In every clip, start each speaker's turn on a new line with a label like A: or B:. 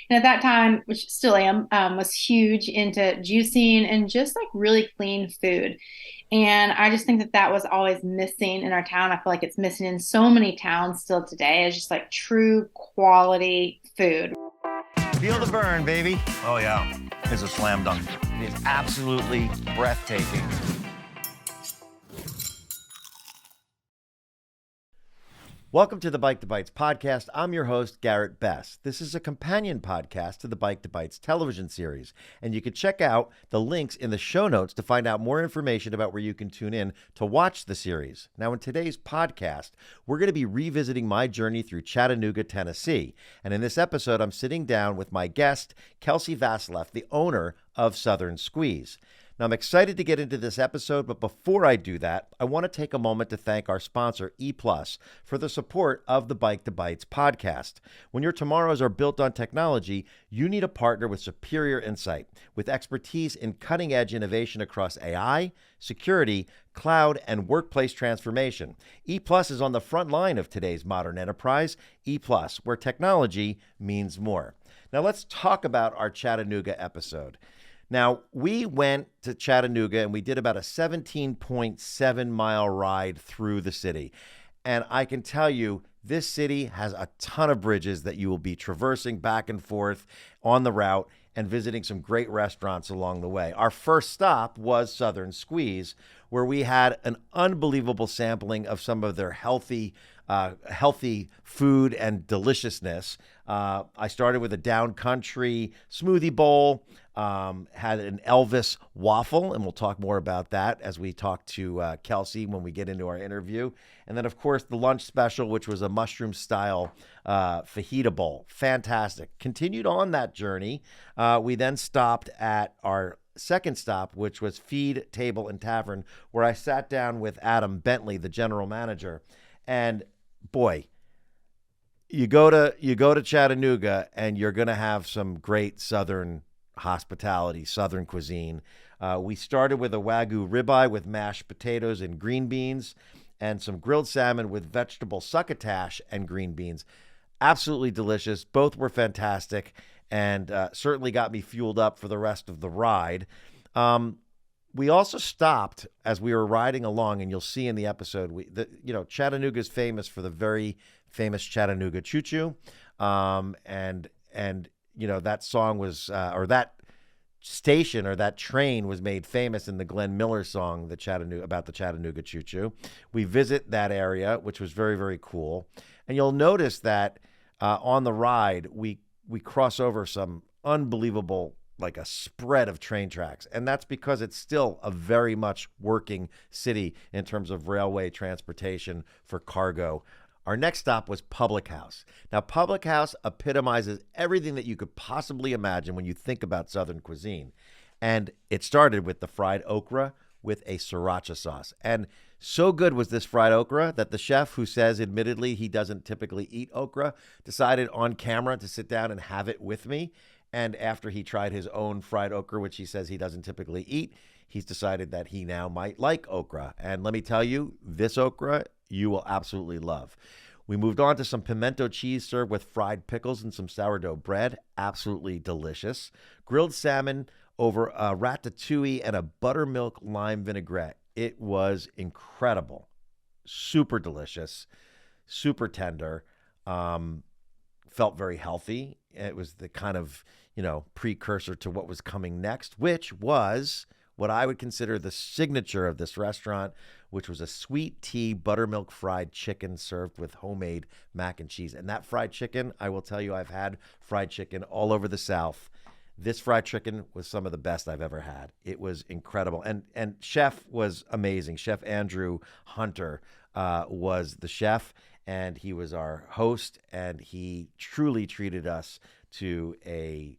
A: And at that time, which still am, was huge into juicing and just like really clean food. And I just think that that was always missing in our town. I feel like it's missing in so many towns still today. It's just like true quality food.
B: Feel the burn, baby. Oh, yeah. It's a slam dunk. It is absolutely breathtaking. Welcome to the Bike to Bites podcast. I'm your host, Garrett Best. This is a companion podcast to the Bike to Bites television series, and you can check out the links in the show notes to find out more information about where you can tune in to watch the series. Now, in today's podcast, we're going to be revisiting my journey through Chattanooga, Tennessee. And in this episode, I'm sitting down with my guest, Kelsey Vasileff, the owner of Southern Squeeze. Now, I'm excited to get into this episode, but before I do that, I want to take a moment to thank our sponsor, E+, for the support of the Bike to Bites podcast. When your tomorrows are built on technology, you need a partner with superior insight, with expertise in cutting-edge innovation across AI, security, cloud, and workplace transformation. E+ is on the front line of today's modern enterprise, E+, where technology means more. Now, let's talk about our Chattanooga episode. Now, we went to Chattanooga and we did about a 17.7 mile ride through the city. And I can tell you, this city has a ton of bridges that you will be traversing back and forth on the route and visiting some great restaurants along the way. Our first stop was Southern Squeeze, where we had an unbelievable sampling of some of their healthy food and deliciousness. I started with a down country smoothie bowl, had an Elvis waffle, and we'll talk more about that as we talk to Kelsey when we get into our interview. And then, of course, the lunch special, which was a mushroom-style fajita bowl. Fantastic. Continued on that journey. We then stopped at our second stop, which was Feed, Table, and Tavern, where I sat down with Adam Bentley, the general manager. And boy, you go to Chattanooga and you're going to have some great Southern hospitality, Southern cuisine. We started with a Wagyu ribeye with mashed potatoes and green beans and some grilled salmon with vegetable succotash and green beans. Absolutely delicious. Both were fantastic and certainly got me fueled up for the rest of the ride. We also stopped as we were riding along, and you'll see in the episode, Chattanooga is famous for the very famous Chattanooga Choo Choo. And that song was, or that station or that train was made famous in the Glenn Miller song, about the Chattanooga Choo Choo. We visit that area, which was very, very cool. And you'll notice that on the ride, we cross over some unbelievable, like a spread of train tracks. And that's because it's still a very much working city in terms of railway transportation for cargo. Our next stop was Public House. Now, Public House epitomizes everything that you could possibly imagine when you think about Southern cuisine. And it started with the fried okra with a sriracha sauce. And so good was this fried okra that the chef, who says admittedly he doesn't typically eat okra, decided on camera to sit down and have it with me. And after he tried his own fried okra, which he says he doesn't typically eat, he's decided that he now might like okra. And let me tell you, this okra you will absolutely love. We moved on to some pimento cheese served with fried pickles and some sourdough bread. Absolutely delicious. Grilled salmon over a ratatouille and a buttermilk lime vinaigrette. It was incredible. Super delicious. Super tender. Felt very healthy. It was the kind of, precursor to what was coming next, which was what I would consider the signature of this restaurant, which was a sweet tea buttermilk fried chicken served with homemade mac and cheese. And that fried chicken, I will tell you, I've had fried chicken all over the South. This fried chicken was some of the best I've ever had. It was incredible. And chef was amazing. Chef Andrew Hunter was the chef, and he was our host, and he truly treated us to a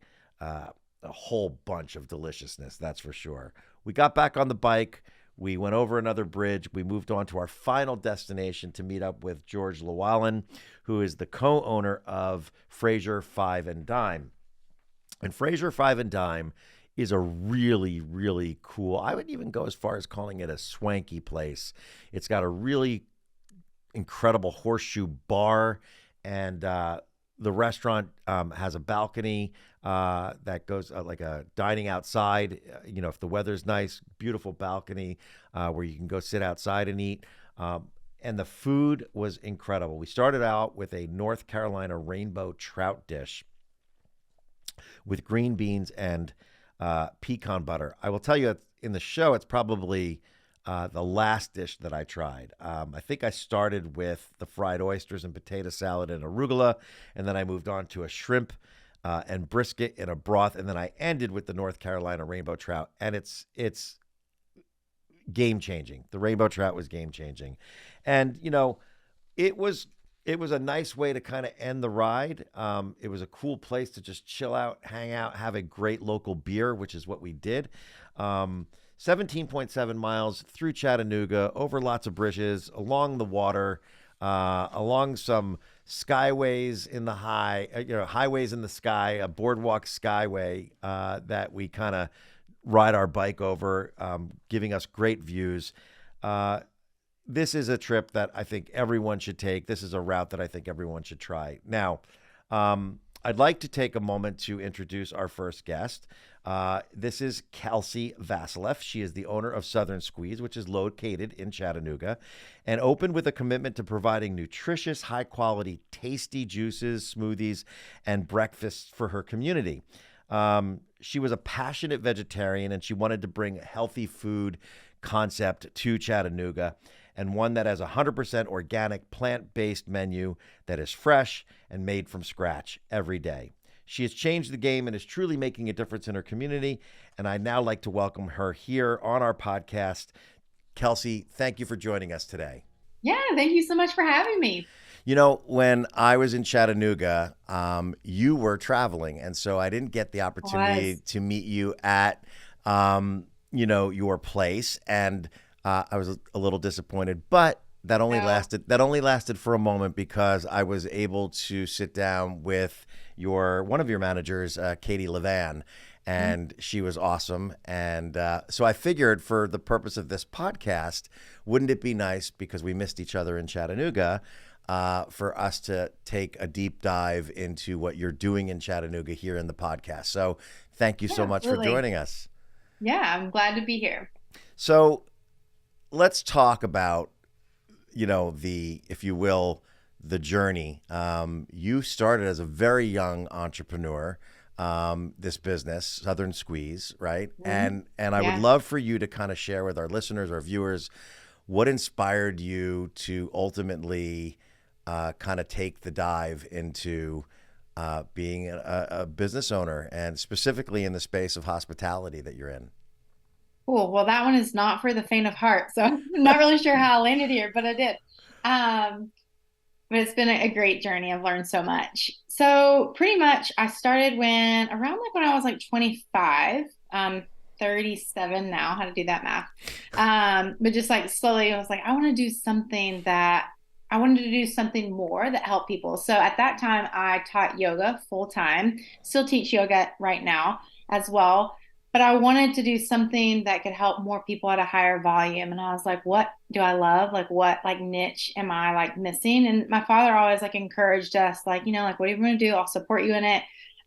B: whole bunch of deliciousness, that's for sure. We got back on the bike. We went over another bridge. We moved on to our final destination to meet up with George Llewellyn, who is the co-owner of Fraser Five and Dime. And Fraser Five and Dime is a really, really cool, I would even go as far as calling it a swanky place. It's got a really incredible horseshoe bar and the restaurant has a balcony that goes like a dining outside. If the weather's nice, beautiful balcony where you can go sit outside and eat. And the food was incredible. We started out with a North Carolina rainbow trout dish with green beans and pecan butter. I will tell you, in the show, it's probably the last dish that I tried. I think I started with the fried oysters and potato salad and arugula, and then I moved on to a shrimp and brisket in a broth, and then I ended with the North Carolina rainbow trout. And it's game changing. The rainbow trout was game changing, and it was it was a nice way to kind of end the ride. It was a cool place to just chill out, hang out, have a great local beer, which is what we did. 17.7 miles through Chattanooga, over lots of bridges, along the water, along some skyways in the highways in the sky, a boardwalk skyway that we kind of ride our bike over, giving us great views. This is a trip that I think everyone should take. This is a route that I think everyone should try. Now, I'd like to take a moment to introduce our first guest. This is Kelsey Vasileff. She is the owner of Southern Squeeze, which is located in Chattanooga, and opened with a commitment to providing nutritious, high-quality, tasty juices, smoothies, and breakfasts for her community. She was a passionate vegetarian, and she wanted to bring a healthy food concept to Chattanooga, and one that has a 100% organic, plant-based menu that is fresh and made from scratch every day. She has changed the game and is truly making a difference in her community, and I'd now like to welcome her here on our podcast. Kelsey, thank you for joining us today.
A: Yeah, thank you so much for having me.
B: When I was in Chattanooga, you were traveling, and so I didn't get the opportunity to meet you at, your place, and I was a little disappointed, but that only lasted for a moment because I was able to sit down with one of your managers, Katie Levan, and she was awesome. And so I figured, for the purpose of this podcast, wouldn't it be nice, because we missed each other in Chattanooga, for us to take a deep dive into what you're doing in Chattanooga here in the podcast. So thank you so much for joining us.
A: Yeah, I'm glad to be here.
B: So let's talk about, if you will, the journey. You started as a very young entrepreneur, this business, Southern Squeeze, right? Mm-hmm. And I would love for you to kind of share with our listeners, our viewers, what inspired you to ultimately kind of take the dive into being a business owner, and specifically in the space of hospitality that you're in.
A: Cool. Well, that one is not for the faint of heart, so I'm not really sure how I landed here, but I did. But it's been a great journey. I've learned so much. So pretty much I started when I was like 25, 37 now, how to do that math. But just like slowly, I was like, I wanted to do something more that helped people. So at that time, I taught yoga full time, still teach yoga right now as well. But I wanted to do something that could help more people at a higher volume. And I was like, what do I love? Like, what niche am I missing? And my father always encouraged us, what are you going to do? I'll support you in it.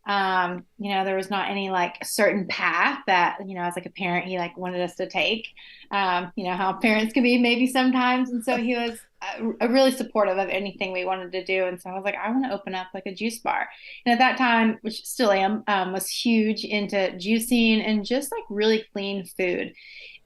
A: There was not any certain path that, as a parent, he wanted us to take, how parents can be maybe sometimes. And so he was really supportive of anything we wanted to do. And so I was like, I want to open up a juice bar. And at that time, which still am, was huge into juicing and just really clean food.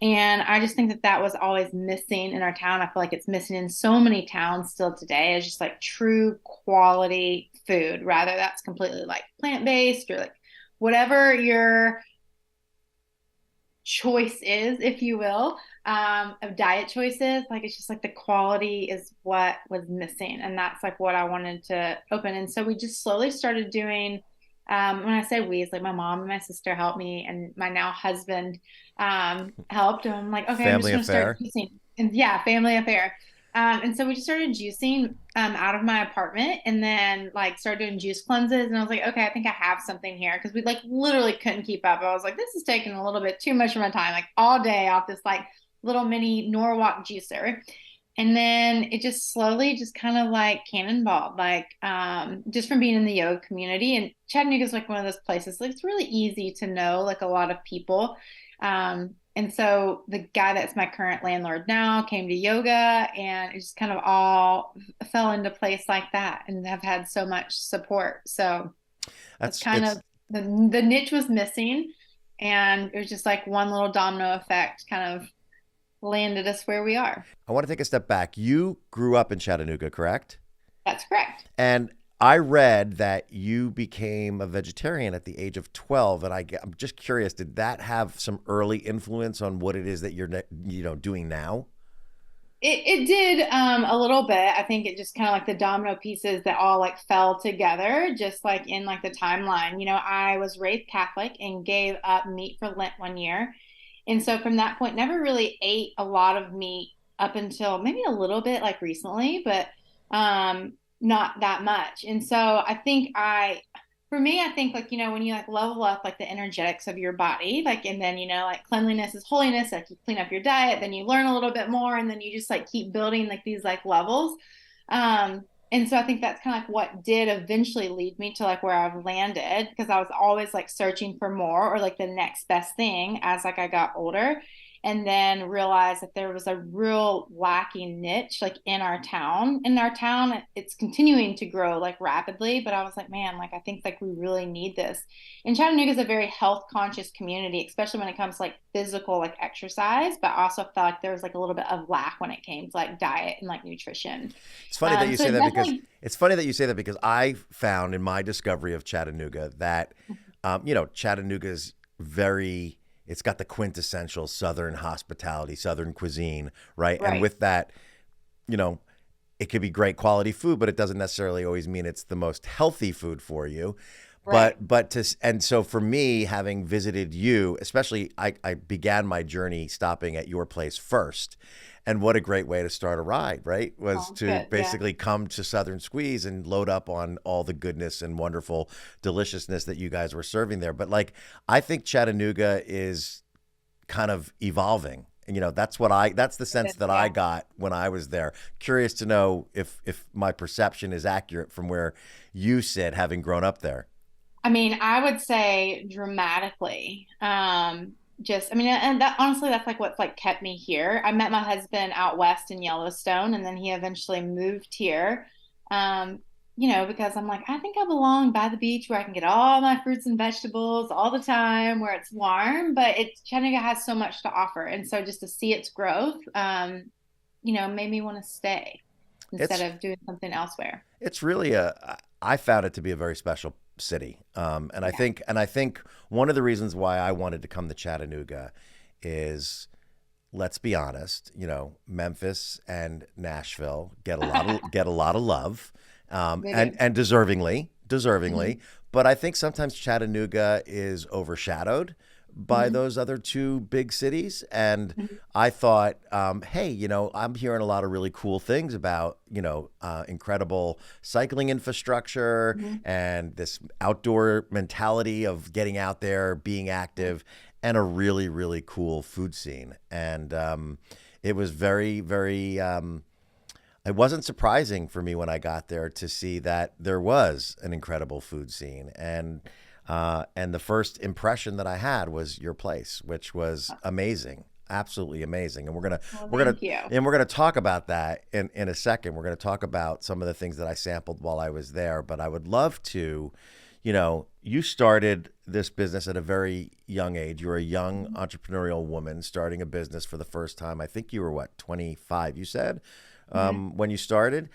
A: And I just think that that was always missing in our town. I feel like it's missing in so many towns still today. It's just true quality food, rather that's completely plant-based or whatever your choice is, if you will, of diet choices. It's just the quality is what was missing. And that's what I wanted to open. And so we just slowly started doing, when I say we, it's my mom and my sister helped me, and my now husband helped. And I'm like, okay,
B: family
A: I'm just going to
B: affair.
A: start juicing. And yeah, family affair. And so we just started juicing out of my apartment, and then started doing juice cleanses. And I was like, okay, I think I have something here, because we literally couldn't keep up. I was like, this is taking a little bit too much of my time, all day off this little mini Norwalk juicer. And then it just slowly just kind of like cannonballed, like just from being in the yoga community. And Chattanooga is like one of those places, like it's really easy to know like a lot of people. And so the guy that's my current landlord now came to yoga, and it just kind of all fell into place like that, and have had so much support. So it's
B: That's
A: kind
B: it's
A: of the niche was missing, and it was just like one little domino effect kind of landed us where we are.
B: I want to take a step back. You grew up in Chattanooga, correct?
A: That's correct.
B: And I read that you became a vegetarian at the age of 12, and I'm just curious, did that have some early influence on what it is that you're doing now?
A: It did a little bit. I think it just kind of like the domino pieces that all like fell together, just like in like the timeline. I was raised Catholic and gave up meat for Lent one year. And so from that point, never really ate a lot of meat up until maybe a little bit like recently, but not that much. And so for me, I think like, when you like level up like the energetics of your body, like, and then, like cleanliness is holiness, like you clean up your diet, then you learn a little bit more, and then you just like keep building like these like levels. And so I think that's kind of like what did eventually lead me to like where I've landed, because I was always like searching for more or like the next best thing as like I got older, and then realized that there was a real lacking niche like in our town. In our town, it's continuing to grow like rapidly, but I was like, man, like I think like we really need this. And Chattanooga is a very health conscious community, especially when it comes to like physical like exercise, but I also felt like there was like a little bit of lack when it came to like diet and like nutrition.
B: It's funny that you
A: So
B: say
A: it
B: that because
A: definitely.
B: I found in my discovery of Chattanooga that, Chattanooga's very, it's got the quintessential Southern hospitality, Southern cuisine, right? And
A: Right.
B: with that, you know, it could be great quality food, but it doesn't necessarily always mean it's the most healthy food for you.
A: Right.
B: And so for me, having visited you, especially, I began my journey stopping at your place first. And what a great way to start a ride, right? Was
A: Sounds
B: to
A: good. Yeah.
B: basically come to Southern Squeeze and load up on all the goodness and wonderful deliciousness that you guys were serving there. But like, I think Chattanooga is kind of evolving. And, that's the sense that I
A: Yeah.
B: got when I was there. Curious to know if my perception is accurate from where you sit, having grown up there.
A: I mean, I would say dramatically. I mean, and that honestly, that's like what's like kept me here. I met my husband out west in Yellowstone, and then he eventually moved here. Um, because I'm like, I think I belong by the beach where I can get all my fruits and vegetables all the time, where it's warm, but Chattanooga has so much to offer. And so just to see its growth, made me want to stay instead
B: It's
A: of doing something elsewhere.
B: it's really I found it to be a very special city, and
A: Yeah.
B: I think one of the reasons why I wanted to come to Chattanooga is, let's be honest, Memphis and Nashville get a lot of love,
A: They
B: and
A: do.
B: deservingly,
A: Mhm.
B: but I think sometimes Chattanooga is overshadowed by
A: Mhm.
B: those other two big cities. And
A: Mhm.
B: I thought, hey, I'm hearing a lot of really cool things about, incredible cycling infrastructure
A: Mhm.
B: and this outdoor mentality of getting out there, being active, and a really, really cool food scene. And it was very, very, it wasn't surprising for me when I got there to see that there was an incredible food scene. And the first impression that I had was your place, which was amazing, absolutely amazing. And
A: Well,
B: we're gonna
A: thank you.
B: and we're gonna talk about that in a second. We're gonna talk about some of the things that I sampled while I was there. But I would love to, you started this business at a very young age. You were a young
A: Mhm.
B: entrepreneurial woman starting a business for the first time. I think you were what, 25? You said,
A: Mhm.
B: when you started.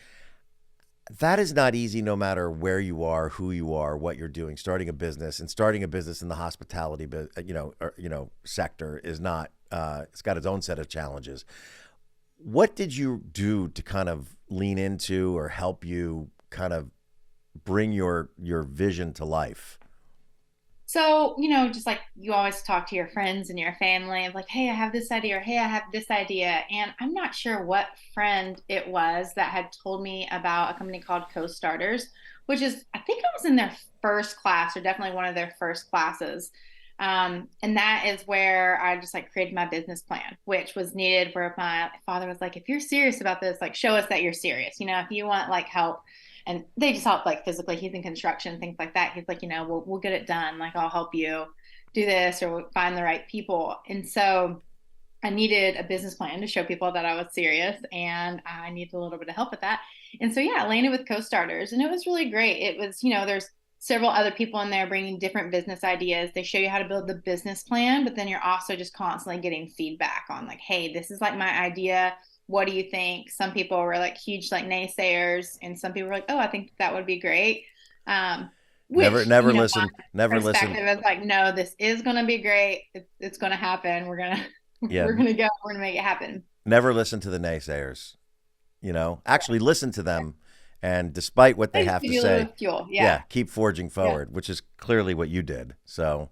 B: That is not easy, no matter where you are, who you are, what you're doing. Starting a business in the hospitality, sector is not. It's got its own set of challenges. What did you do to kind of lean into or help you kind of bring your vision to life?
A: So, just like you always talk to your friends and your family of like, hey, I have this idea, or hey, I have this idea. And I'm not sure what friend it was that had told me about a company called Co-Starters, which is, I think I was in their first class, or definitely one of their first classes. And that is where I just like created my business plan, which was needed where my father was like, if you're serious about this, like show us that you're serious. If you want like help, and they just help like physically, he's in construction, things like that. He's like, we'll get it done. Like I'll help you do this or find the right people. And so I needed a business plan to show people that I was serious and I needed a little bit of help with that. And so, yeah, I landed with co-starters and it was really great. It was, there's several other people in there bringing different business ideas. They show you how to build the business plan, but then you're also just constantly getting feedback on like, hey, this is like my idea. What do you think? Some people were like huge, like naysayers, and some people were like, oh, I think that would be great. Um,
B: Never,
A: which,
B: never listen. Never listen.
A: perspective is like, no, this is going to be great. It's going to happen. We're going to,
B: Yeah,
A: we're going to go, we're going to make it happen.
B: never listen to the naysayers. Actually listen to them, and despite what they
A: Thanks
B: have
A: to
B: to
A: you a little
B: say,
A: fuel.
B: yeah,
A: Yeah.
B: keep forging
A: Yeah.
B: forward, which is clearly what you did. So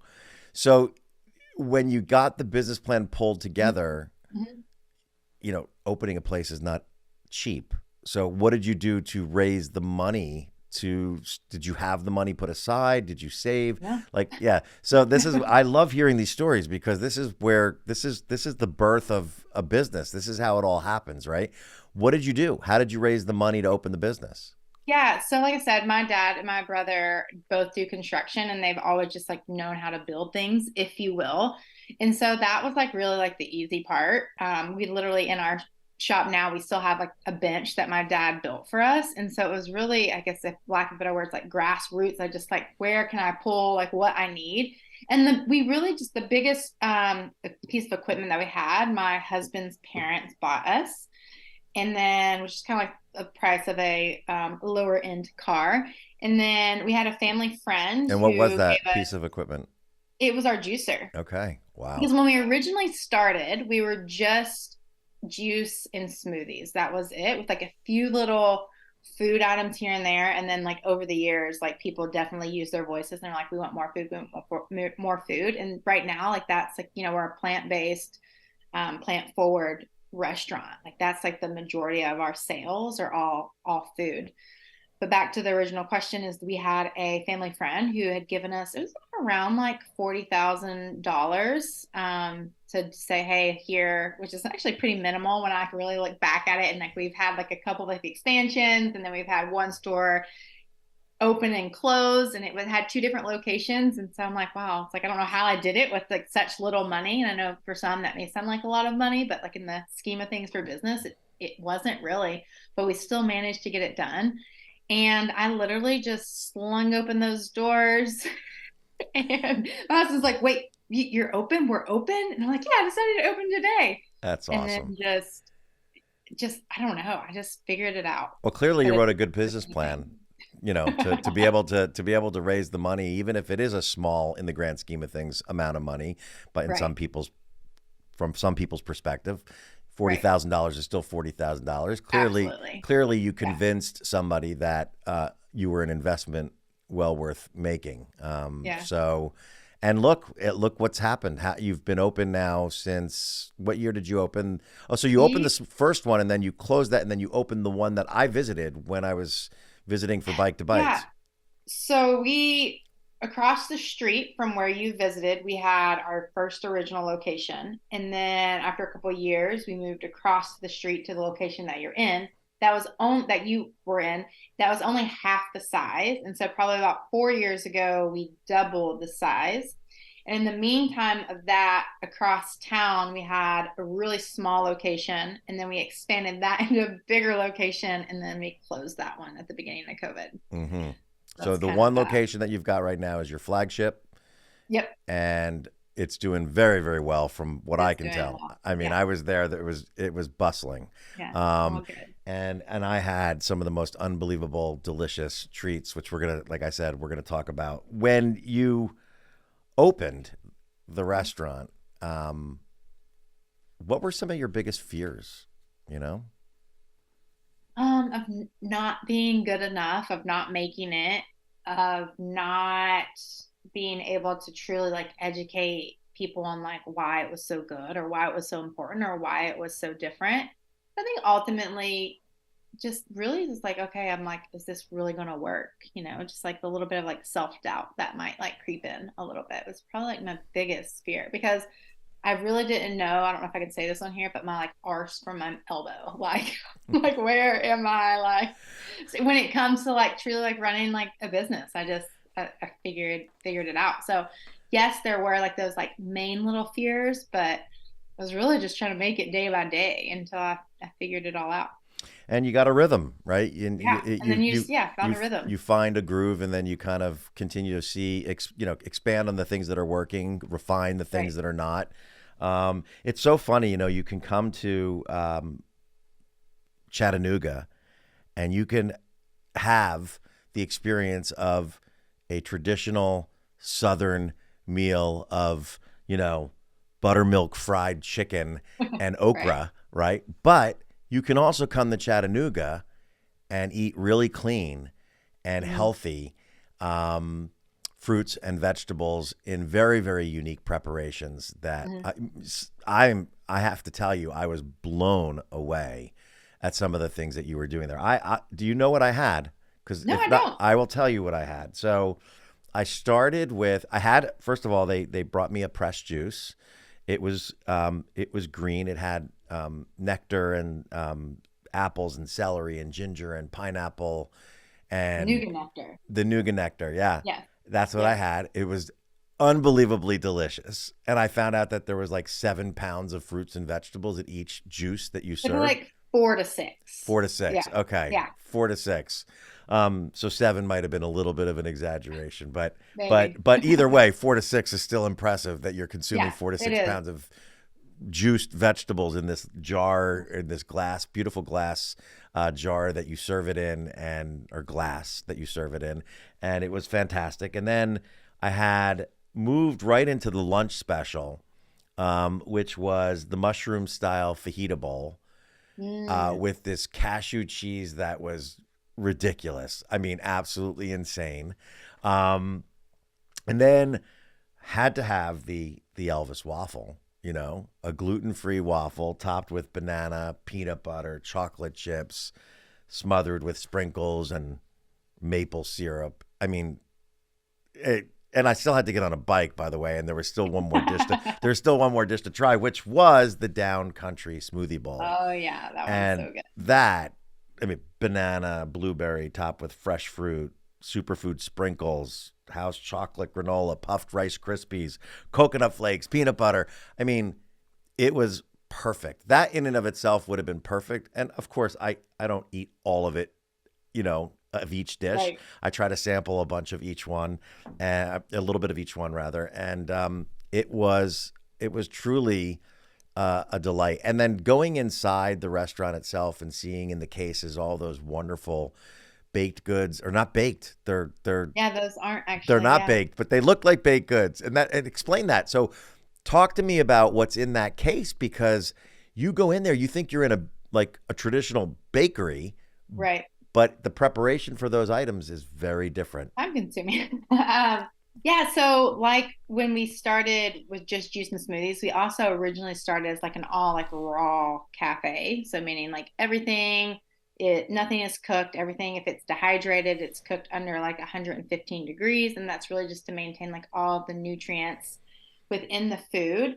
B: when you got the business plan pulled together,
A: Mm-hmm.
B: opening a place is not cheap. So what did you do to raise the money? Did you have the money put aside? Did you save?
A: Yeah.
B: Like, yeah. So I love hearing these stories because this is the birth of a business. This is how it all happens, right? What did you do? How did you raise the money to open the business?
A: Yeah. So, like I said, my dad and my brother both do construction and they've always just like known how to build things, if you will. And so that was like really like the easy part. We literally in our shop now, we still have like a bench that my dad built for us. And so it was really, I guess, if lack of better words, like grassroots. I just like, where can I pull like what I need? And we really just the biggest piece of equipment that we had, my husband's parents bought us and then which is kind of like the price of a lower end car. And then we had a family friend
B: And what was
A: who gave
B: that
A: us
B: piece of equipment?
A: it was our juicer
B: Okay. Wow.
A: because when we originally started, we were just juice and smoothies. That was it with like a few little food items here and there. And then like over the years, like people definitely use their voices and they're like, we want more food, we want more food. And right now, like that's like, we're a plant-based, plant-forward restaurant. Like that's like the majority of our sales are all food. But back to the original question is we had a family friend who had given us it was around like $40,000 to say, hey, here, which is actually pretty minimal when I really look back at it. And like we've had like a couple of like expansions, and then we've had one store open and close, and it had two different locations. And so I'm like, wow, it's like I don't know how I did it with like such little money. And I know for some that may sound like a lot of money, but like in the scheme of things for business, it wasn't really. But we still managed to get it done. And I literally just slung open those doors. And my husband's like, wait, you're open? We're open? And I'm like, yeah, I decided to open today.
B: That's
A: And then
B: awesome.
A: I don't know. I just figured it out.
B: Well, clearly you
A: But
B: wrote a good business plan, to be able to raise the money, even if it is a small in the grand scheme of things amount of money, but
A: right,
B: from some people's perspective,
A: right.
B: $40,000 is still $40,000.
A: Absolutely.
B: Clearly you
A: Yeah.
B: convinced somebody that you were an investment well worth making.
A: Yeah.
B: And look what's happened. You've been open now since what year did you open? Oh, so you opened
A: We,
B: this first one and then you closed that and then you opened the one that I visited when I was visiting for Bike to
A: yeah.
B: Bites.
A: So across the street from where you visited, we had our first original location. And then after a couple of years, we moved across the street to the location that you're in. That you were in. That was only half the size. And so probably about 4 years ago, we doubled the size. And in the meantime of that, across town, we had a really small location, and then we expanded that into a bigger location, and then we closed that one at the beginning of COVID.
B: Hmm. So
A: That's
B: the
A: kind of
B: one location that you've got right now is your flagship,
A: yep,
B: and it's doing very, very well from what I
A: it's
B: can
A: doing
B: tell.
A: well.
B: I mean,
A: Yeah,
B: I was there. It was bustling,
A: yeah, all
B: um,
A: good.
B: and I had some of the most unbelievable, delicious treats, which like I said, we're gonna talk about when you opened the restaurant. Um, what were some of your biggest fears? You know?
A: Of not being good enough, of not making it, of not being able to truly like educate people on like why it was so good or why it was so important or why it was so different. I think ultimately just really just like, okay, I'm like, is this really going to work? Just like the little bit of like self-doubt that might like creep in a little bit was probably like my biggest fear because I really didn't know. I don't know if I can say this on here, but my like arse from my elbow, like, like where am I? Like, so when it comes to like truly like running like a business, I figured it out. So yes, there were like those like main little fears, but I was really just trying to make it day by day until I figured it all out.
B: And you got a rhythm, right? And
A: Yeah, and then you
B: you
A: just found a rhythm.
B: you find a groove, and then you kind of continue to see, expand on the things that are working, refine the things
A: Right.
B: that are not. It's so funny, you can come to Chattanooga, and you can have the experience of a traditional Southern meal of, buttermilk fried chicken and
A: Right.
B: okra, right? But you can also come to Chattanooga and eat really clean and
A: Hmm.
B: healthy fruits and vegetables in very, very unique preparations that
A: Hmm.
B: I have to tell you, I was blown away at some of the things that you were doing there. Do you know what I had? Because
A: No,
B: if
A: I
B: not,
A: don't.
B: I will tell you what I had. So I started with, I had, first of all, they brought me a pressed juice. It was green. It had nectar and apples and celery and ginger and pineapple and
A: Nougat nectar.
B: the nougat nectar. Yeah,
A: Yes.
B: that's what I
A: Yes.
B: had. It was unbelievably delicious. And I found out that there was like 7 pounds of fruits and vegetables in each juice that you
A: It's
B: served.
A: like 4 to 6.
B: Four to
A: Yeah.
B: six. Okay.
A: Yeah.
B: 4 to 6. So seven might have been a little bit of an exaggeration, but
A: Maybe.
B: but either way, 4 to 6 is still impressive that you're consuming
A: Yes,
B: four to
A: it
B: six
A: is.
B: pounds of juiced vegetables in this jar, in this glass, beautiful glass jar that you serve it in, and or glass that you serve it in, and it was fantastic. And then I had moved right into the lunch special, which was the mushroom style fajita bowl
A: Mm.
B: with this cashew cheese that was ridiculous. I mean, absolutely insane. Um, and then had to have the Elvis waffle, a gluten-free waffle topped with banana, peanut butter, chocolate chips, smothered with sprinkles and maple syrup. I mean, and I still had to get on a bike, by the way, and there was still one more dish to there's still one more dish to try, which was the Down Country Smoothie Bowl.
A: Oh yeah, that one's
B: And
A: so good.
B: that, I mean, banana, blueberry topped with fresh fruit, superfood sprinkles, house chocolate granola, puffed Rice Krispies, coconut flakes, peanut butter. I mean, it was perfect. That in and of itself would have been perfect. And of course, I don't eat all of it, of each dish.
A: Right.
B: I try to sample a bunch of each one, a little bit of each one rather. And it was truly a delight. And then going inside the restaurant itself and seeing in the cases all those wonderful baked goods, or not baked.
A: Yeah, those aren't
B: They're
A: actually,
B: not
A: yeah.
B: baked, but they look like baked goods. And explain that. So talk to me about what's in that case, because you go in there, you think you're in a traditional bakery,
A: Right.
B: but the preparation for those items is very different.
A: Time consuming. Yeah, so like when we started with just juice and smoothies, we also originally started as like an all like raw cafe. So meaning like everything, nothing is cooked. Everything, if it's dehydrated, it's cooked under like 115 degrees, and that's really just to maintain like all of the nutrients within the food.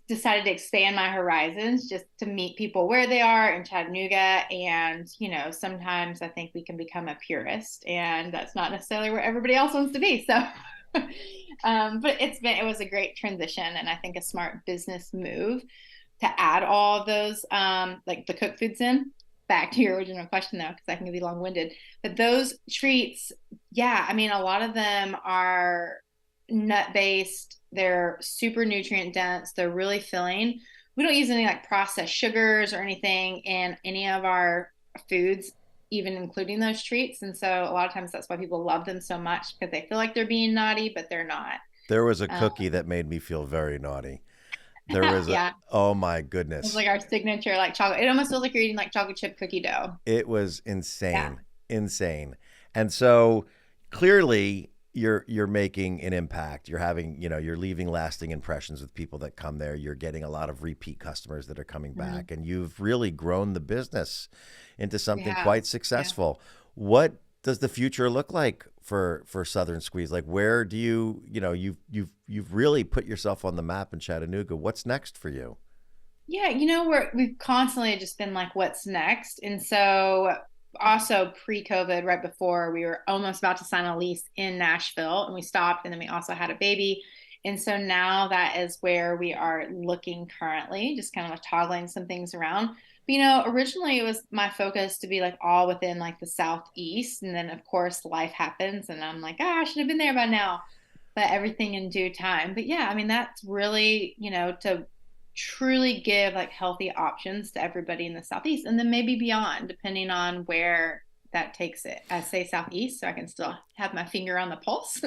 A: Decided to expand my horizons just to meet people where they are in Chattanooga. And, sometimes I think we can become a purist, and that's not necessarily where everybody else wants to be. So, but it was a great transition, and I think a smart business move to add all of those, like the cooked foods in. Back to your original question, though, because I can be long winded. But those treats, yeah, I mean, a lot of them are nut based. They're super nutrient dense. They're really filling. We don't use any like processed sugars or anything in any of our foods, even including those treats. And so a lot of times that's why people love them so much, because they feel like they're being naughty, but they're not.
B: There was a
A: Um,
B: cookie that made me feel very naughty. There was
A: yeah,
B: oh my
A: it's
B: goodness.
A: like our signature, like chocolate. It almost feels like you're eating like chocolate chip cookie dough.
B: It was
A: Yeah.
B: insane, insane. And so clearly, you're making an impact. You're having, you're leaving lasting impressions with people that come there. You're getting a lot of repeat customers that are coming
A: Mhm.
B: back, and you've really grown the business into
A: We
B: something
A: have.
B: quite
A: Yeah.
B: successful. What does the future look like for Southern Squeeze? Like, where do you've really put yourself on the map in Chattanooga. What's next for you?
A: Yeah, we've constantly just been like, what's next? And so also pre-COVID, right before we were almost about to sign a lease in Nashville and we stopped and then we also had a baby. And so now that is where we are looking currently, just kind of like toggling some things around. But originally it was my focus to be like all within like the Southeast. And then of course life happens and I'm like, I should have been there by now. But everything in due time. But yeah, I mean, that's really, to truly give like healthy options to everybody in the Southeast and then maybe beyond, depending on where that takes it. I say Southeast so I can still have my finger on the pulse,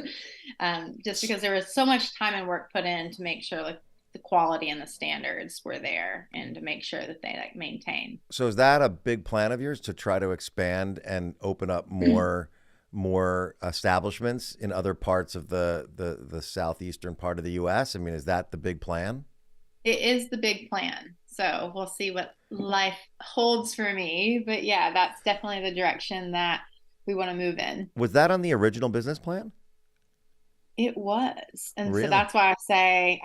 A: just because there was so much time and work put in to make sure like the quality and the standards were there and to make sure that they like maintain.
B: So is that a big plan of yours to try to expand and open up more establishments in other parts of the southeastern part of the U.S.? I mean, is that the big plan?
A: It is the big plan. So we'll see what life holds for me. But yeah, that's definitely the direction that we want to move in.
B: Was that on the original business plan?
A: It was. And so
B: Really?
A: that's why I say,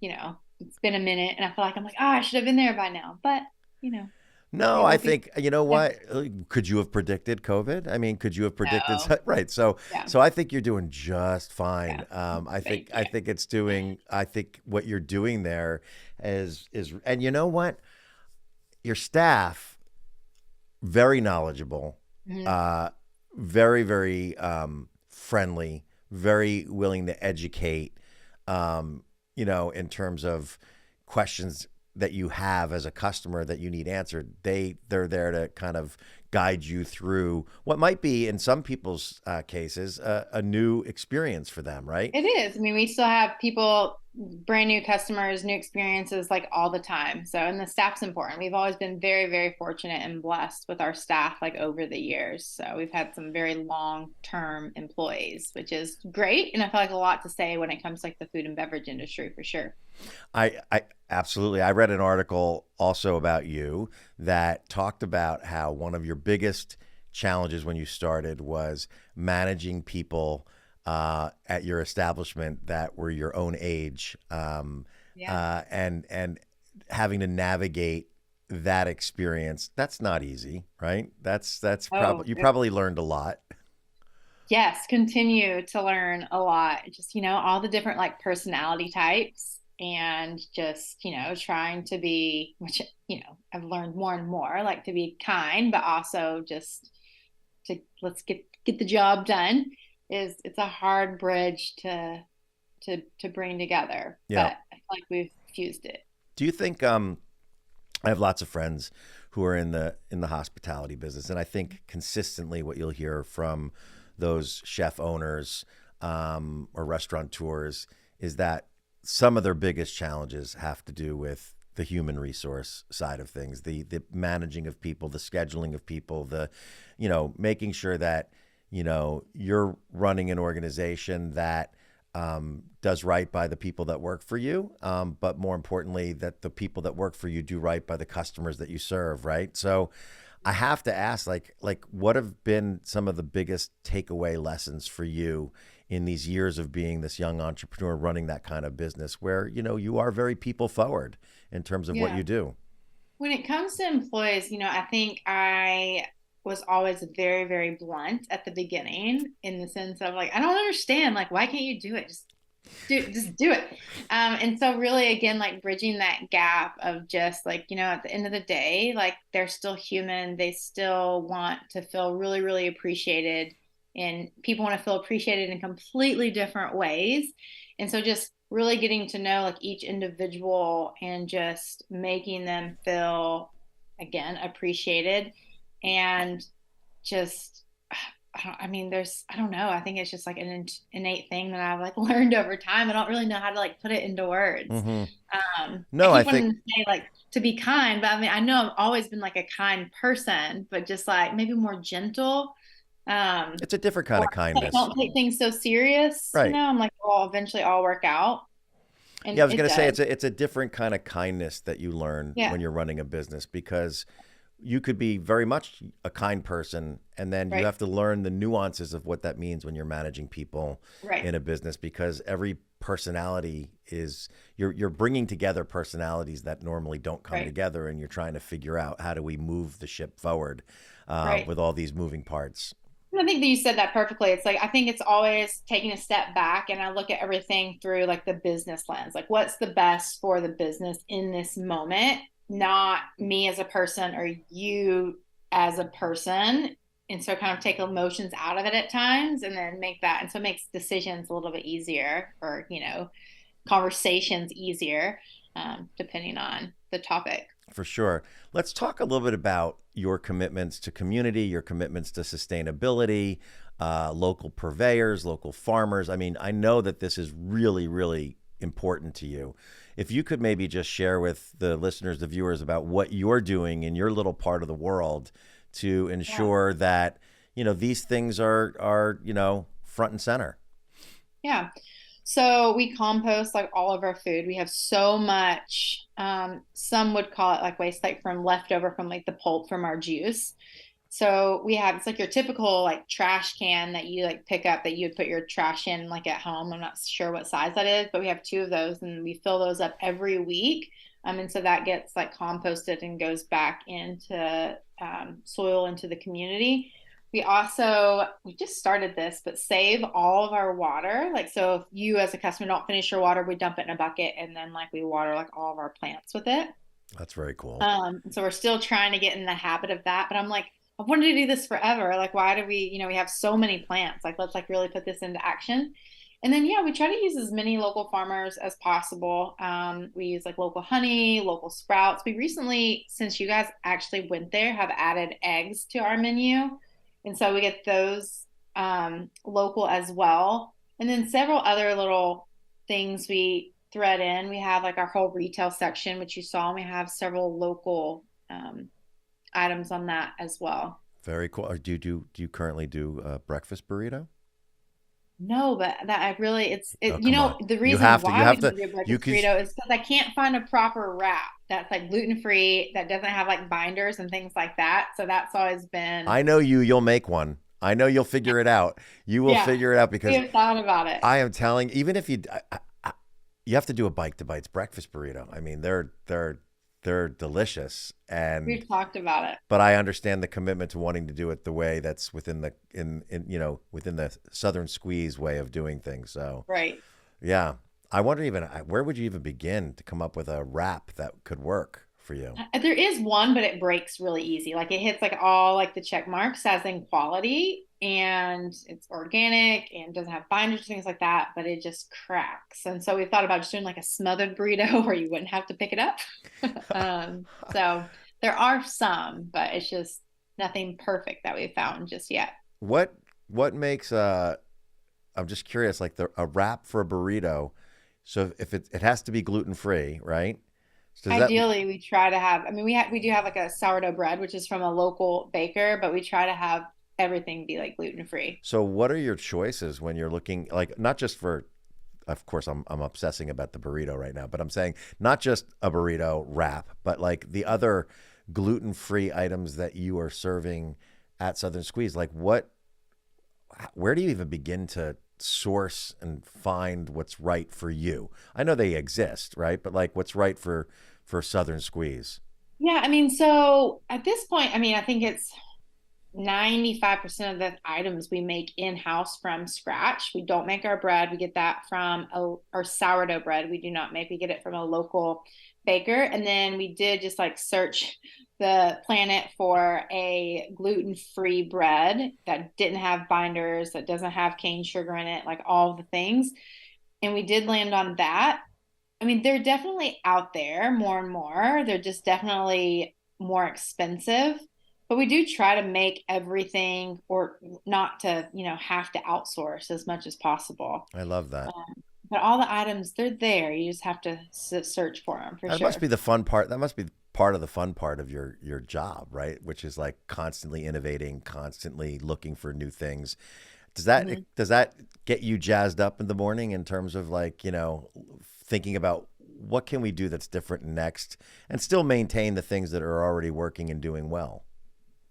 A: it's been a minute and I feel like I'm like, oh, I should have been there by now. But, you know,
B: No,
A: maybe
B: I
A: we'll be.
B: think you know
A: Yeah.
B: what? Could you have predicted COVID? I mean, could you have predicted?
A: No.
B: Right. So,
A: Yeah.
B: so I think you're doing just fine.
A: Yeah.
B: I think
A: Thank
B: I
A: you.
B: think it's doing. I think what you're doing there is, and you know what? Your staff very knowledgeable,
A: Mhm.
B: uh, very friendly, very willing to educate. In terms of questions that you have as a customer that you need answered, they're there to kind of guide you through what might be in some people's cases a new experience for them, right?
A: It is. I mean, we still have people, brand new customers, new experiences like all the time. So, and the staff's important. We've always been very, very fortunate and blessed with our staff like over the years. So, we've had some very long-term employees, which is great. And I feel like a lot to say when it comes to like the food and beverage industry for sure.
B: I absolutely. I read an article also about you that talked about how one of your biggest challenges when you started was managing people at your establishment that were your own age,
A: Yeah.
B: and having to navigate that experience. That's not easy, right? That's
A: Oh,
B: probably you probably learned a lot.
A: yes, continue to learn a lot. Just, all the different like personality types and just, trying to be, which, I've learned more and more, like to be kind, but also just to let's get the job done it's a hard bridge to bring together.
B: Yeah.
A: But I feel like we've fused it.
B: Do you think I have lots of friends who are in the hospitality business, and I think consistently what you'll hear from those chef owners or restaurateurs is that some of their biggest challenges have to do with the human resource side of things, the managing of people, the scheduling of people, the making sure that you're running an organization that does right by the people that work for you, but more importantly, that the people that work for you do right by the customers that you serve, right? So I have to ask, like, what have been some of the biggest takeaway lessons for you in these years of being this young entrepreneur running that kind of business, where you are very people forward in terms of what
A: Yeah.
B: you do?
A: When it comes to employees, I think I was always very, very blunt at the beginning in the sense of like, I don't understand. Like, why can't you do it? Just do it. And so really again, like bridging that gap of just like, at the end of the day, like they're still human. They still want to feel really, really appreciated. And people want to feel appreciated in completely different ways. And so just really getting to know like each individual and just making them feel again appreciated and just I mean, I don't know. I think it's just like an innate thing that I've like learned over time. I don't really know how to like put it into words.
B: Hmm.
A: I
B: No, I
A: keep
B: think
A: wanting to say like to be kind, but I mean, I know I've always been like a kind person, but just like maybe more gentle.
B: It's a different kind
A: Or
B: of
A: like,
B: kindness.
A: don't take things so serious,
B: Right.
A: I'm like, well, eventually all work out.
B: Yeah,
A: And
B: I was
A: it
B: going to say
A: does.
B: it's a different kind of kindness that you learn when
A: Yeah.
B: you're running a business because you could be very much a kind person and then you
A: Right.
B: have to learn the nuances of what that means when you're managing people
A: Right.
B: in a business because every personality is you're bringing together personalities that normally don't come
A: Right.
B: together and you're trying to figure out how do we move the ship forward
A: Right.
B: with all these moving parts.
A: I think that you said that perfectly. It's like I think it's always taking a step back and I look at everything through like the business lens. Like what's the best for the business in this moment, not me as a person or you as a person. And so kind of take emotions out of it at times and then make that and so it makes decisions a little bit easier or, conversations easier, depending on the topic.
B: For sure. Let's talk a little bit about your commitments to community, your commitments to sustainability, local purveyors, local farmers. I mean, I know that this is really, really important to you. If you could maybe just share with the listeners, the viewers, about what you're doing in your little part of the world to
A: Yeah.
B: ensure that, these things are, front and center.
A: Yeah. So we compost like all of our food. We have so much, some would call it like waste, like from leftover from like the pulp from our juice. So we have, it's like your typical like trash can that you like pick up that you would put your trash in like at home. I'm not sure what size that is, but we have two of those and we fill those up every week. And so that gets like composted and goes back into soil into the community. We just started this, but save all of our water. Like, so if you as a customer don't finish your water, we dump it in a bucket and then like we water like all of our plants with it.
B: That's very cool.
A: So we're still trying to get in the habit of that, but I'm like, I wanted to do this forever. Like, why do we, we have so many plants. Like, let's like really put this into action. And then, yeah, we try to use as many local farmers as possible. We use like local honey, local sprouts. We recently, since you guys actually went there, have added eggs to our menu. And so we get those local as well. And then several other little things we thread in. We have like our whole retail section, which you saw, and we have several local items on that as well.
B: Very cool. Or do you currently do a breakfast burrito?
A: No, but that I really,
B: Oh, come on.
A: the
B: You
A: reason
B: have to. You
A: why we
B: have
A: don't
B: to.
A: do a
B: You
A: breakfast
B: can.
A: burrito is because I can't find a proper wrap that's like gluten free, that doesn't have like binders and things like that. So that's always been,
B: I know you. You'll make one. I know you'll figure it out. You will
A: yeah,
B: figure it out
A: we
B: because
A: have thought about it.
B: I am telling. Even if you have to do a Bike to Bites breakfast burrito. I mean, they're delicious, and
A: We've talked about it.
B: but I understand the commitment to wanting to do it the way that's within the within the Southern Squeeze way of doing things. So
A: Right.
B: yeah, I wonder even where would you even begin to come up with a wrap that could work for you?
A: There is one, but it breaks really easy. Like it hits like all like the check marks as in quality and it's organic and doesn't have binders, things like that, but it just cracks. And so we thought about just doing like a smothered burrito where you wouldn't have to pick it up. So there are some, but it's just nothing perfect that we've found just yet.
B: What what makes I'm just curious, like a wrap for a burrito. So if it has to be gluten free, right? So does that
A: Ideally, we try to have, I mean, we do have like a sourdough bread, which is from a local baker, but we try to have everything be like gluten free.
B: so what are your choices when you're looking like not just for of course I'm obsessing about the burrito right now, but I'm saying not just a burrito wrap, but like the other gluten free items that you are serving at Southern Squeeze. Like where do you even begin to source and find what's right for you? I know they exist, right? But like what's right for Southern Squeeze?
A: Yeah, I mean, so at this point, I mean, I think it's 95% of the items we make in-house from scratch. We don't make our bread. We get that from our sourdough bread. We do not make, we get it from a local baker. And then we did just like search the planet for a gluten-free bread that didn't have binders, that doesn't have cane sugar in it, like all the things. And we did land on that. I mean, they're definitely out there more and more. They're just definitely more expensive. But we do try to make everything or not to, have to outsource as much as possible.
B: I love that.
A: But all the items, they're there. You just have to search for them for
B: That must
A: sure.
B: be the fun part. That must be part of the fun part of your job, right? Which is like constantly innovating, constantly looking for new things.
A: Mhm.
B: Does that get you jazzed up in the morning in terms of like, thinking about what can we do that's different next and still maintain the things that are already working and doing well?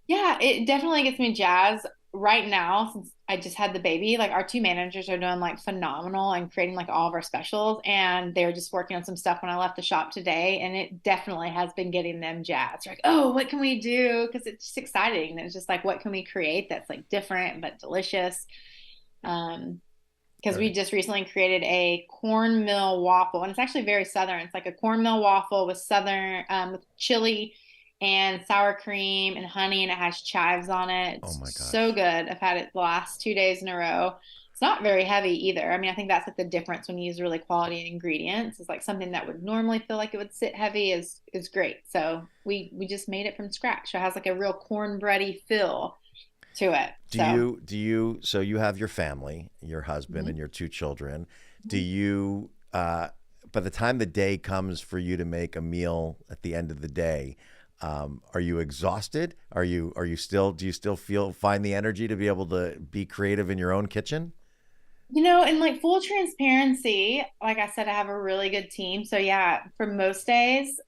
A: Yeah, it definitely gets me jazzed right now since I just had the baby. Like our two managers are doing like phenomenal and creating like all of our specials. And they're just working on some stuff when I left the shop today. And it definitely has been getting them jazzed. They're like, oh, what can we do? Because it's just exciting. And it's just like, what can we create that's like different but delicious? Um, because we
B: Very.
A: just recently created a cornmeal waffle, and it's actually very southern. It's like a cornmeal waffle with southern with chili and sour cream and honey, and it has chives on it.
B: Oh
A: It's
B: my
A: so
B: gosh.
A: good. I've had it the last 2 days in a row. It's not very heavy either. I mean, I think that's like the difference when you use really quality ingredients. It's like something that would normally feel like it would sit heavy is great. So we just made it from scratch. So it has like a real cornbready feel to it. So.
B: So you have your family, your husband and
A: Mhm.
B: your two children. Do you, by the time the day comes for you to make a meal at the end of the day, are you exhausted? Are you still, do you still find the energy to be able to be creative in your own kitchen?
A: In like full transparency, like I said, I have a really good team. So yeah, for most days,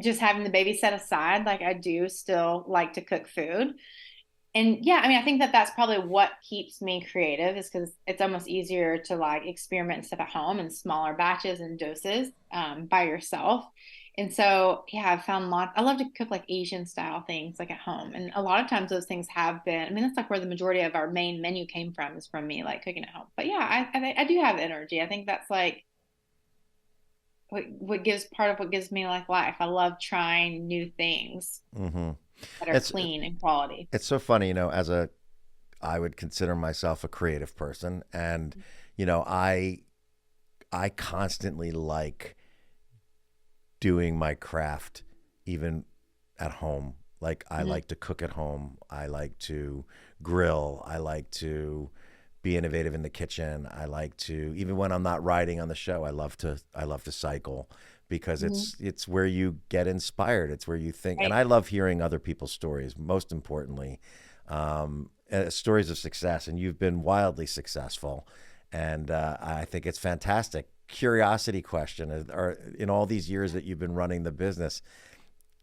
A: just having the baby set aside, like I do still like to cook food. And yeah, I mean, I think that that's probably what keeps me creative is because it's almost easier to like experiment and stuff at home in smaller batches and doses by yourself. And so, yeah, I've found lots. I love to cook like Asian style things like at home. And a lot of times those things have been, I mean, that's like where the majority of our main menu came from is from me like cooking at home. But yeah, I do have energy. I think that's like what gives part of what gives me like life. I love trying new things
B: Mm-hmm.
A: that are
B: It's,
A: clean and quality.
B: it's so funny, I would consider myself a creative person and, I constantly like doing my craft even at home. Like I
A: Mhm.
B: like to cook at home. I like to grill. I like to be innovative in the kitchen. I like to even when I'm not writing on the show, I love to cycle because
A: Mhm.
B: it's where you get inspired. It's where you think and
A: Right.
B: I love hearing other people's stories, most importantly. Stories of success and you've been wildly successful and I think it's fantastic. Curiosity question: Are in all these years that you've been running the business,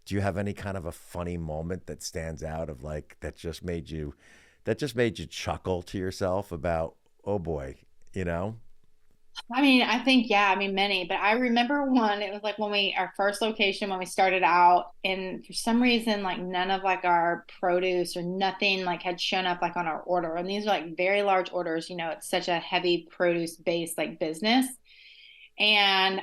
B: do you have any kind of a funny moment that stands out of like that just made you chuckle to yourself about oh boy, you know?
A: I mean, I think, yeah, I mean, many, but I remember one, it was like our first location when we started out, and for some reason, like none of like our produce or nothing like had shown up like on our order. And these are like very large orders, it's such a heavy produce based like business. And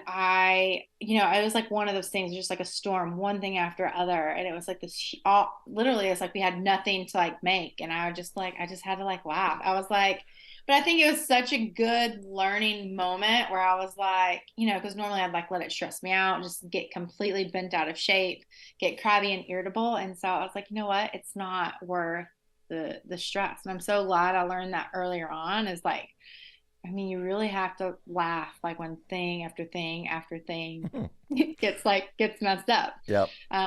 A: it was like one of those things, just like a storm, one thing after other. And it was like this, all literally, it's like we had nothing to like make. And I just had to like laugh. I was like, but I think it was such a good learning moment where I was like, because normally I'd like let it stress me out, just get completely bent out of shape, get crabby and irritable. And so I was like, you know what? It's not worth the stress. And I'm so glad I learned that earlier on is like, I mean, you really have to laugh like when thing after thing after thing gets messed up.
B: Yep.
A: Um,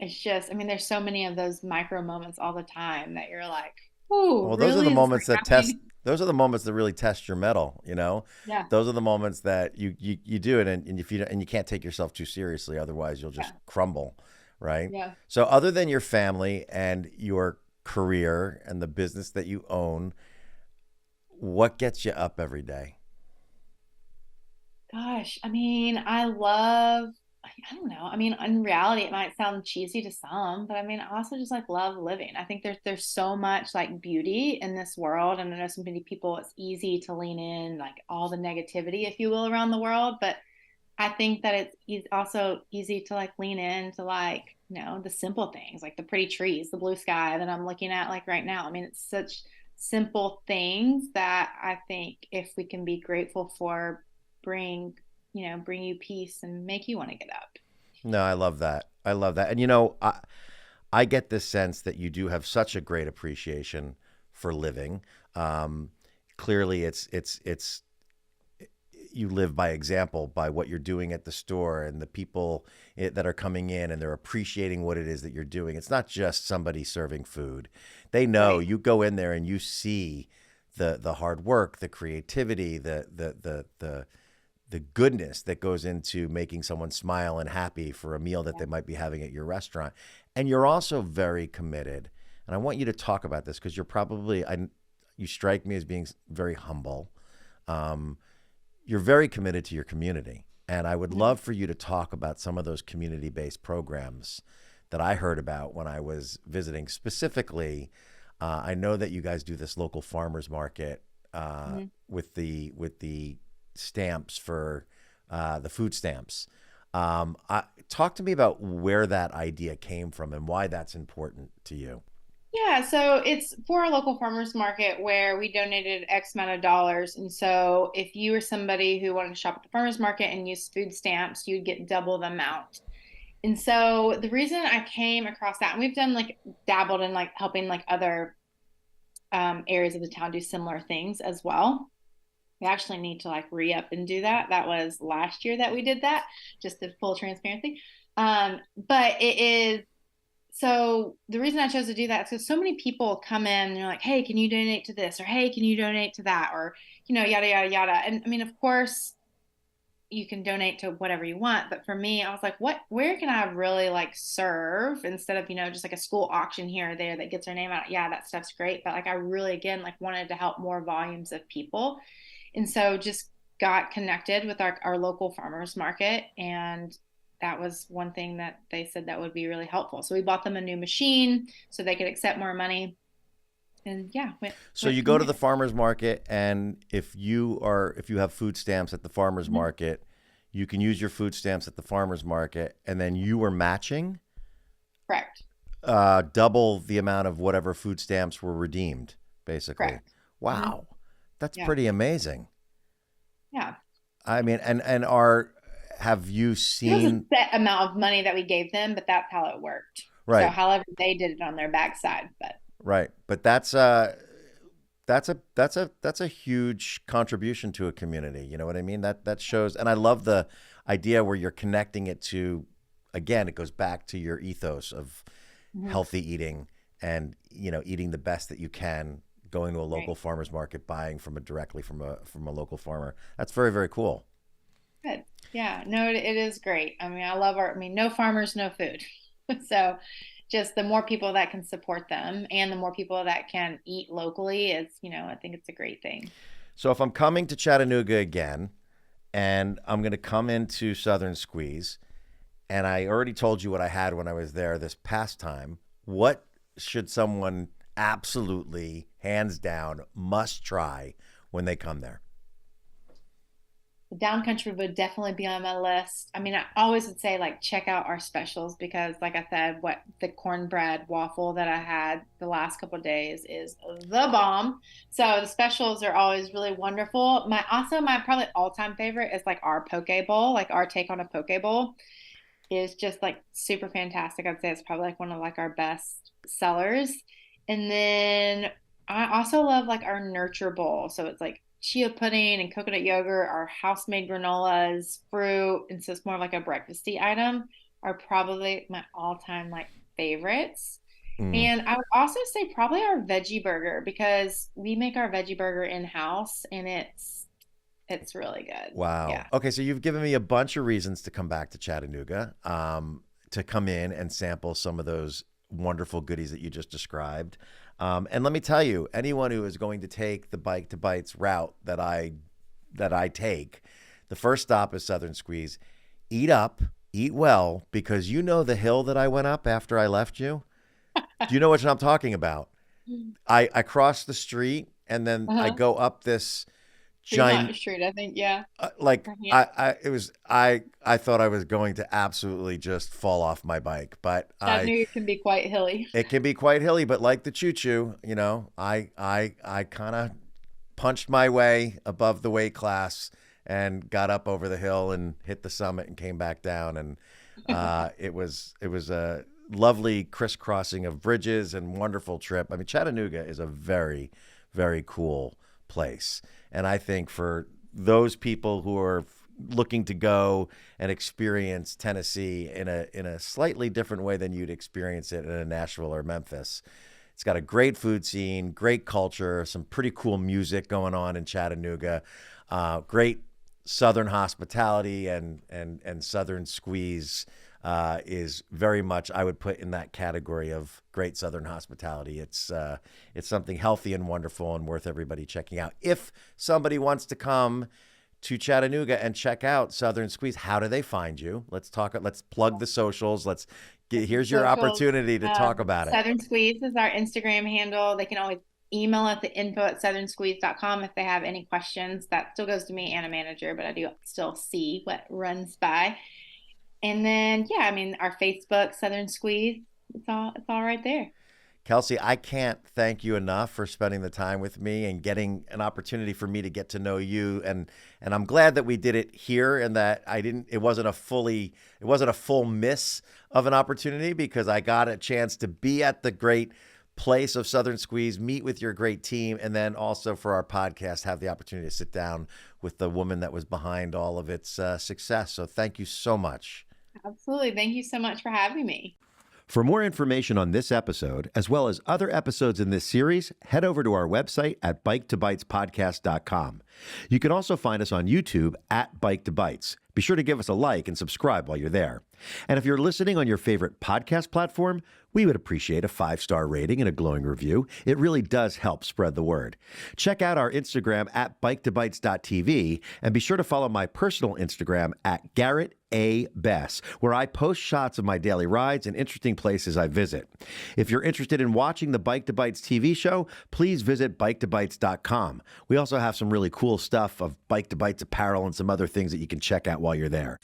A: it's just, I mean, there's so many of those micro moments all the time that you're like, oh,
B: Well, those are the
A: really? Is this
B: moments
A: like
B: that test.
A: happening?
B: Those are the moments that really test your mettle. You know,
A: Yeah,
B: those are the moments that you do it, and if you and you can't take yourself too seriously, otherwise you'll just
A: yeah,
B: crumble, right?
A: yeah.
B: So, other than your family and your career and the business that you own, what gets you up every day?
A: Gosh, I mean, I don't know. I mean, in reality, it might sound cheesy to some, but I mean, I also just like love living. I think there's so much like beauty in this world, and I know so many people, it's easy to lean in like all the negativity, if you will, around the world, but I think that also easy to like lean into like, the simple things, like the pretty trees, the blue sky that I'm looking at like right now. I mean, it's such simple things that I think if we can be grateful for bring, bring you peace and make you want to get up.
B: No, I love that. I love that, and I get this sense that you do have such a great appreciation for living. Um, Clearly, it's you live by example by what you're doing at the store and the people that are coming in and they're appreciating what it is that you're doing. It's not just somebody serving food. They know
A: Right.
B: you go in there and you see the hard work, the creativity, the goodness that goes into making someone smile and happy for a meal that
A: Yeah.
B: they might be having at your restaurant. And you're also very committed. And I want you to talk about this because you strike me as being very humble. Um, you're very committed to your community. And I would
A: Mhm.
B: love for you to talk about some of those community-based programs that I heard about when I was visiting. Specifically, I know that you guys do this local farmers market
A: Mhm.
B: with the stamps for the food stamps. Talk to me about where that idea came from and why that's important to you.
A: Yeah, so it's for a local farmers market where we donated X amount of dollars. And so if you were somebody who wanted to shop at the farmers market and use food stamps, you'd get double the amount. And so the reason I came across that, and we've done like dabbled in like helping like other areas of the town do similar things as well. We actually need to like re up and do that. That was last year that we did that, just to full transparency. But it is so the reason I chose to do that is because so many people come in and they're like, hey, can you donate to this? Or hey, can you donate to that? Or, yada, yada, yada. And I mean, of course, you can donate to whatever you want. But for me, I was like, where can I really like serve instead of, just like a school auction here or there that gets our name out? Yeah, that stuff's great. But like, I really, again, like wanted to help more volumes of people. And so just got connected with our local farmers market. And that was one thing that they said that would be really helpful. So we bought them a new machine so they could accept more money. And yeah,
B: So
A: went
B: you
A: from
B: go to the
A: there.
B: farmers market, and if you have food stamps at the farmers
A: Mhm.
B: market, you can use your food stamps at the farmers market, and then you were matching
A: Correct.
B: double the amount of whatever food stamps were redeemed, basically.
A: Correct. Hmm.
B: Wow, that's
A: Yeah.
B: pretty amazing.
A: Yeah.
B: I mean, and are have you
A: It was a
B: seen
A: set amount of money that we gave them, but that's how it worked. So
B: right,
A: however they did it on their backside, but
B: right, but that's a huge contribution to a community. You know what I mean? That shows, and I love the idea where you're connecting it to, again, it goes back to your ethos of
A: mhm,
B: healthy eating and eating the best that you can, going to a local
A: right.
B: farmers market, buying directly from a local farmer. That's very, very cool.
A: Good. Yeah. No, it is great. I mean, I mean, no farmers, no food. So just the more people that can support them and the more people that can eat locally is, I think it's a great thing.
B: So if I'm coming to Chattanooga again and I'm going to come into Southern Squeeze, and I already told you what I had when I was there this past time, what should someone absolutely, hands down, must try when they come there?
A: The downcountry would definitely be on my list. I mean, I always would say like check out our specials because, like I said, what the cornbread waffle that I had the last couple of days is the bomb. So the specials are always really wonderful. My probably all time favorite is like our poke bowl, like our take on a poke bowl is just like super fantastic. I'd say it's probably like one of like our best sellers. And then I also love like our nurture bowl. So it's like chia pudding and coconut yogurt, our house made granolas, fruit, and so it's more of like a breakfasty item are probably my all time like favorites.
B: Mm.
A: And I would also say probably our veggie burger because we make our veggie burger in house and it's really good.
B: Wow.
A: Yeah.
B: Okay, so you've given me a bunch of reasons to come back to Chattanooga, to come in and sample some of those wonderful goodies that you just described. And let me tell you, anyone who is going to take the Bike to Bites route that I take, the first stop is Southern Squeeze. Eat up, eat well, because you know the hill that I went up after I left you. Do you know what I'm talking about? I cross the street and then I
A: Uh-huh.
B: go up this
A: Fremont
B: giant
A: Street, I think. Yeah.
B: like
A: Yeah.
B: I thought I was going to absolutely just fall off my bike, but
A: Chattanooga can be quite hilly.
B: it can be quite hilly, but like the choo choo, I kind of punched my way above the weight class and got up over the hill and hit the summit and came back down, and it was a lovely crisscrossing of bridges and wonderful trip. I mean, Chattanooga is a very, very cool place, and I think for those people who are looking to go and experience Tennessee in a slightly different way than you'd experience it in a Nashville or Memphis. It's got a great food scene, great culture, some pretty cool music going on in Chattanooga, great Southern hospitality, and Southern squeeze is very much, I would put in that category of great Southern hospitality. It's something healthy and wonderful and worth everybody checking out. If somebody wants to come to Chattanooga and check out Southern Squeeze, how do they find you? Let's plug the socials. Here's your opportunity to talk about it.
A: Southern Squeeze is our Instagram handle. They can always email us at info@southernsqueeze.com if they have any questions. That still goes to me and a manager, but I do still see what runs by. And then, yeah, I mean, our Facebook, Southern Squeeze, it's all right there.
B: Kelsey, I can't thank you enough for spending the time with me and getting an opportunity for me to get to know you. And I'm glad that we did it here, and that it wasn't a full miss of an opportunity, because I got a chance to be at the great place of Southern Squeeze, meet with your great team, and then also for our podcast, have the opportunity to sit down with the woman that was behind all of its success. So thank you so much.
A: Absolutely. Thank you so much for having me.
B: For more information on this episode, as well as other episodes in this series, head over to our website at bike2bitespodcast.com. You can also find us on YouTube at Bike to Bites. Be sure to give us a like and subscribe while you're there. And if you're listening on your favorite podcast platform, we would appreciate a 5-star rating and a glowing review. It really does help spread the word. Check out our Instagram at bike2bites.tv, and be sure to follow my personal Instagram at Garrett A. Bess, where I post shots of my daily rides and interesting places I visit. If you're interested in watching the Bike to Bites TV show, please visit bike2bites.com. We also have some really cool stuff of Bike to Bites apparel and some other things that you can check out while you're there.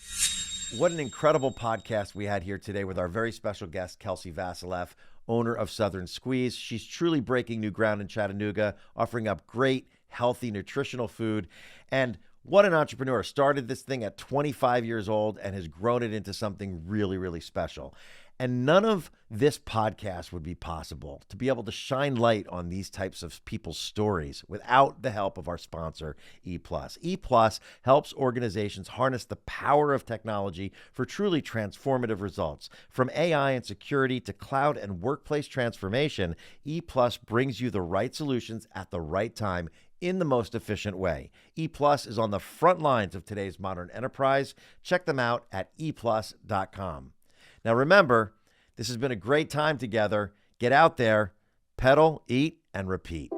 B: What an incredible podcast we had here today with our very special guest, Kelsey Vasileff, owner of Southern Squeeze. She's truly breaking new ground in Chattanooga, offering up great, healthy, nutritional food. And what an entrepreneur. Started this thing at 25 years old and has grown it into something really, really special. And none of this podcast would be possible to be able to shine light on these types of people's stories without the help of our sponsor, E+. E+ helps organizations harness the power of technology for truly transformative results. From AI and security to cloud and workplace transformation, E+ brings you the right solutions at the right time in the most efficient way. E+ is on the front lines of today's modern enterprise. Check them out at eplus.com. Now remember, this has been a great time together. Get out there, pedal, eat, and repeat.